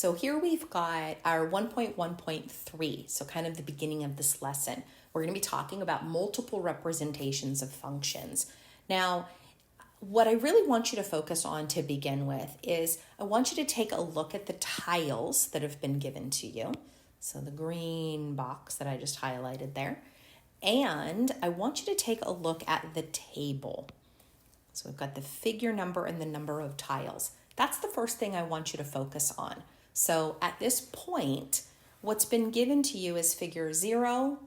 So here we've got our 1.1.3, so kind of the beginning of this lesson. We're going to be talking about multiple representations of functions. Now, what I really want you to focus on to begin with is I want you to take a look at the tiles that have been given to you. So the green box that I just highlighted there. And I want you to take a look at the table. So we've got the figure number and the number of tiles. That's the first thing I want you to focus on. So at this point, what's been given to you is figure 0,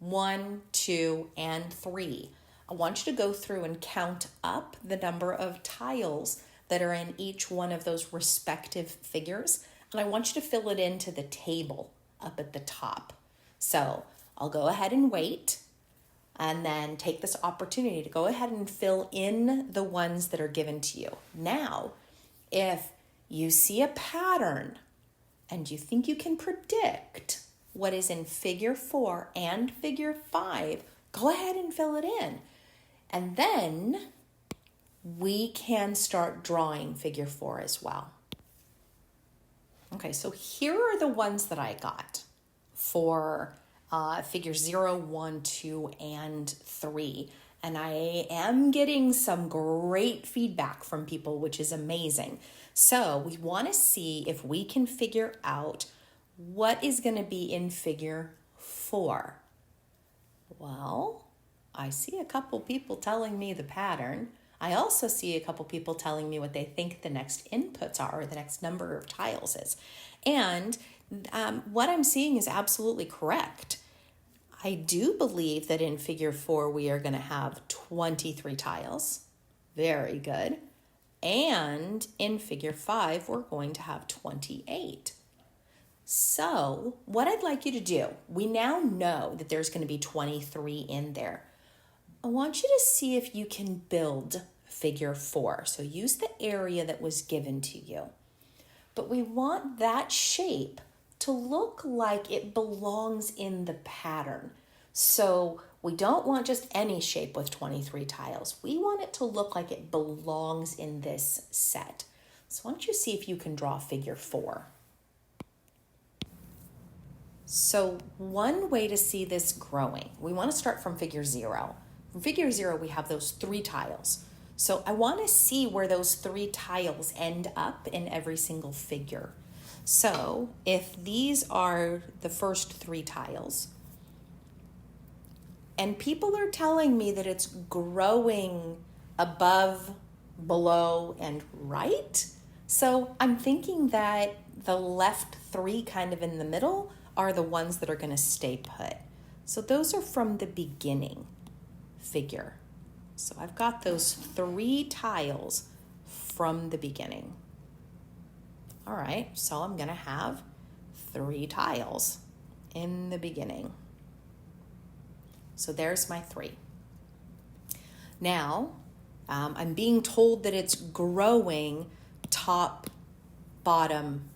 1, 2, and 3. I want you to go through and count up the number of tiles that are in each one of those respective figures. And I want you to fill it into the table up at the top. So I'll go ahead and wait and then take this opportunity to go ahead and fill in the ones that are given to you. Now, if you see a pattern and you think you can predict what is in figure 4 and figure 5, go ahead and fill it in. And then we can start drawing figure 4 as well. Okay, so here are the ones that I got for figure 0, 1, 2, and 3. And I am getting some great feedback from people, which is amazing. So we want to see if we can figure out what is going to be in figure 4. Well, I see a couple people telling me the pattern. I also see a couple people telling me what they think the next inputs are, or the next number of tiles is. And what I'm seeing is absolutely correct. I do believe that in figure 4, we are going to have 23 tiles. Very good. And in figure 5, we're going to have 28. So what I'd like you to do, we now know that there's going to be 23 in there. I want you to see if you can build figure 4. So use the area that was given to you. But we want that shape to look like it belongs in the pattern. So we don't want just any shape with 23 tiles. We want it to look like it belongs in this set. So why don't you see if you can draw figure 4. So one way to see this growing, we want to start from figure 0. From figure 0, we have those 3 tiles. So I want to see where those 3 tiles end up in every single figure. So if these are the first 3 tiles, and people are telling me that it's growing above, below, and right, so I'm thinking that the left 3 kind of in the middle are the ones that are going to stay put. So those are from the beginning figure. So I've got those 3 tiles from the beginning. All right, so I'm going to have 3 tiles in the beginning. So there's my 3. Now, I'm being told that it's growing top, bottom,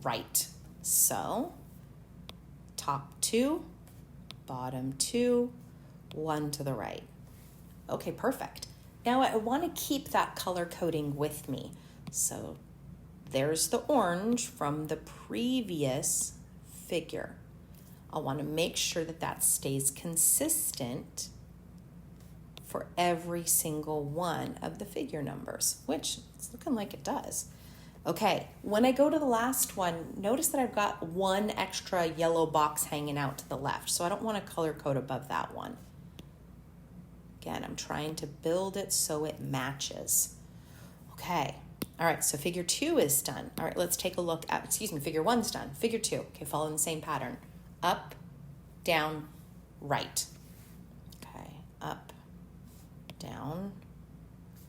right. So top 2, bottom 2, 1 to the right. Okay, perfect. Now I want to keep that color coding with me. So there's the orange from the previous figure. I want to make sure that that stays consistent for every single one of the figure numbers, which it's looking like it does. Okay, when I go to the last one, notice that I've got 1 extra yellow box hanging out to the left, so I don't want to color code above that one. Again, I'm trying to build it so it matches. Okay, all right, so figure 2 is done. All right, let's take a look at, figure 1's done. Figure 2, okay, following the same pattern. Up, down, right. Okay, up, down,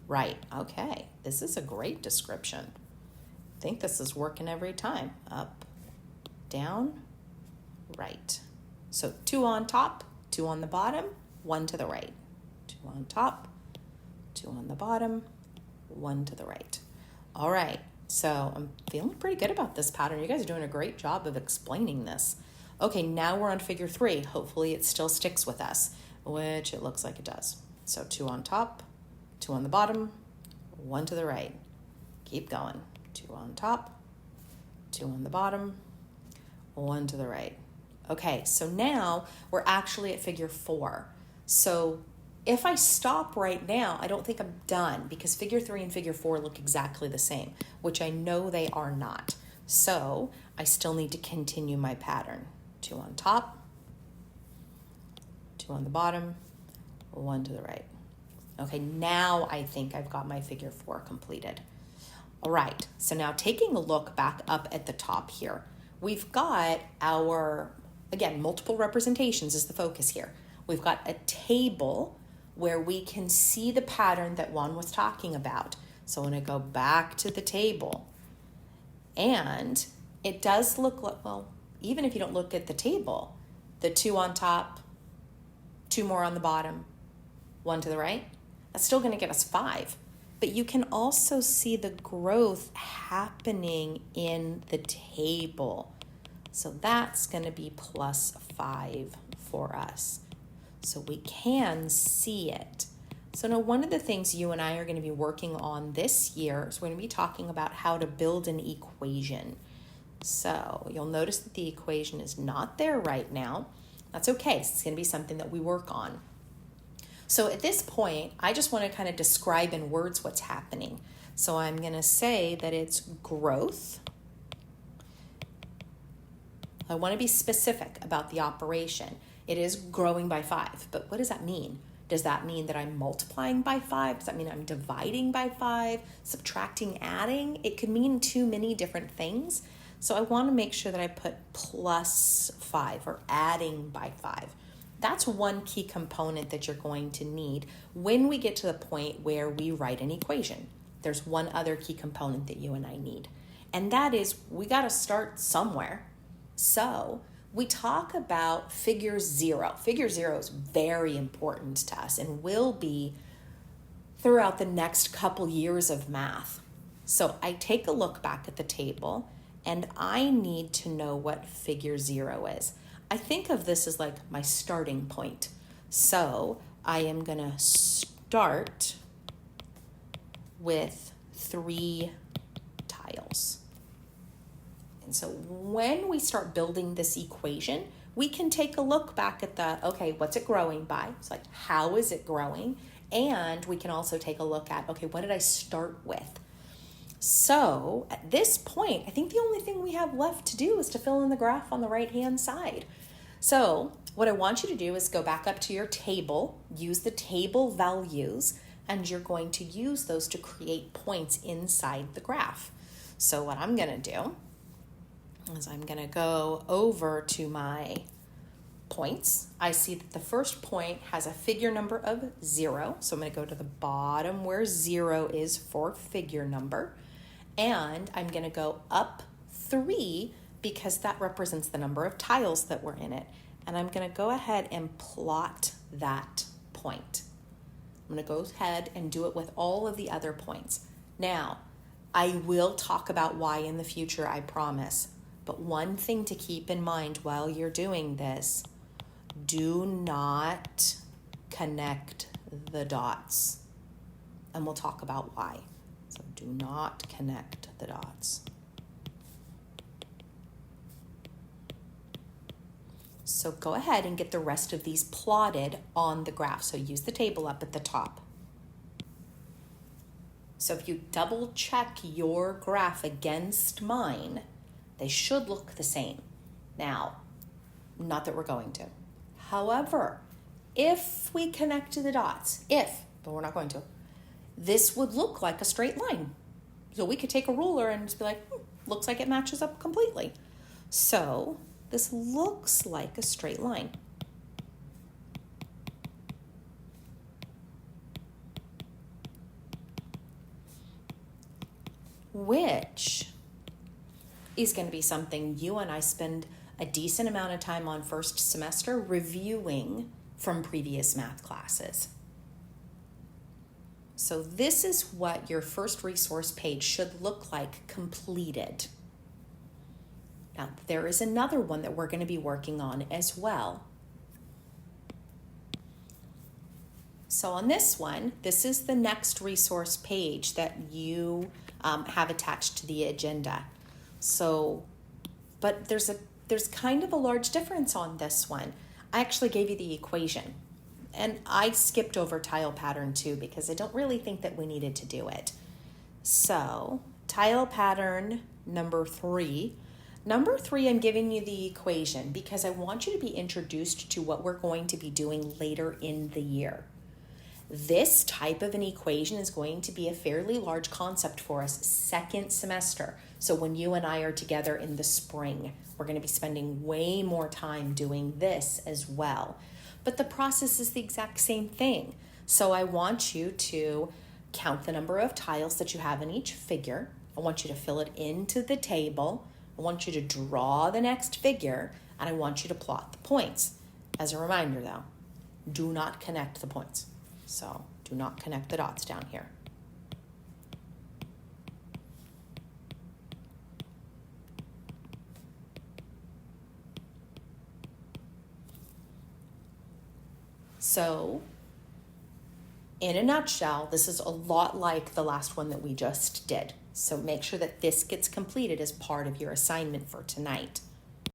right. Okay, this is a great description. I think this is working every time. Up, down, right. So 2 on top, 2 on the bottom, 1 to the right. 2 on top, 2 on the bottom, 1 to the right. All right, so I'm feeling pretty good about this pattern. You guys are doing a great job of explaining this. Okay, now we're on figure 3. Hopefully it still sticks with us, which it looks like it does. So 2 on top, 2 on the bottom, 1 to the right. Keep going. 2 on top, 2 on the bottom, 1 to the right. Okay, so now we're actually at figure 4. So if I stop right now, I don't think I'm done because figure 3 and figure 4 look exactly the same, which I know they are not. So I still need to continue my pattern. 2 on top, 2 on the bottom, 1 to the right. Okay, now I think I've got my figure 4 completed. All right, so now taking a look back up at the top here, we've got our, again, multiple representations is the focus here. We've got a table where we can see the pattern that Juan was talking about. So I'm going to go back to the table. And it does look like, well, even if you don't look at the table, the 2 on top, 2 more on the bottom, 1 to the right, that's still going to give us 5. But you can also see the growth happening in the table. So that's going to be plus 5 for us. So we can see it. So now one of the things you and I are going to be working on this year is we're going to be talking about how to build an equation. So you'll notice that the equation is not there right now. That's okay. It's going to be something that we work on. So at this point, I just want to kind of describe in words what's happening. So I'm going to say that it's growth. I want to be specific about the operation. It is growing by 5, but what does that mean? Does that mean that I'm multiplying by 5? Does that mean I'm dividing by 5, subtracting, adding? It could mean too many different things. So I want to make sure that I put plus 5 or adding by 5. That's one key component that you're going to need when we get to the point where we write an equation. There's one other key component that you and I need, and that is we got to start somewhere. So we talk about figure 0. Figure 0 is very important to us and will be throughout the next couple years of math. So I take a look back at the table and I need to know what figure 0 is. I think of this as like my starting point. So I am going to start with 3 tiles. And so when we start building this equation, we can take a look back at okay, what's it growing by? It's like, how is it growing? And we can also take a look at, okay, what did I start with? So at this point, I think the only thing we have left to do is to fill in the graph on the right-hand side. So what I want you to do is go back up to your table, use the table values, and you're going to use those to create points inside the graph. So what I'm going to do is I'm going to go over to my points. I see that the first point has a figure number of 0. So I'm going to go to the bottom where 0 is for figure number. And I'm going to go up 3 because that represents the number of tiles that were in it. And I'm going to go ahead and plot that point. I'm going to go ahead and do it with all of the other points. Now, I will talk about why in the future, I promise. But one thing to keep in mind while you're doing this, do not connect the dots. And we'll talk about why. So do not connect the dots. So go ahead and get the rest of these plotted on the graph. So use the table up at the top. So if you double check your graph against mine, they should look the same. Now, not that we're going to. However, if we connect to the dots, but we're not going to, this would look like a straight line. So we could take a ruler and just be like, looks like it matches up completely. So this looks like a straight line. Which is going to be something you and I spend a decent amount of time on first semester reviewing from previous math classes. So this is what your first resource page should look like completed. Now, there is another one that we're going to be working on as well. So on this one, this is the next resource page that you have attached to the agenda. So but there's kind of a large difference on this one. I actually gave you the equation, and I skipped over tile pattern 2 because I don't really think that we needed to do it. So tile pattern number 3. Number 3, I'm giving you the equation because I want you to be introduced to what we're going to be doing later in the year. This type of an equation is going to be a fairly large concept for us second semester. So when you and I are together in the spring, we're going to be spending way more time doing this as well. But the process is the exact same thing. So I want you to count the number of tiles that you have in each figure. I want you to fill it into the table. I want you to draw the next figure, and I want you to plot the points. As a reminder though, do not connect the points. So do not connect the dots down here. So in a nutshell, this is a lot like the last one that we just did. So make sure that this gets completed as part of your assignment for tonight.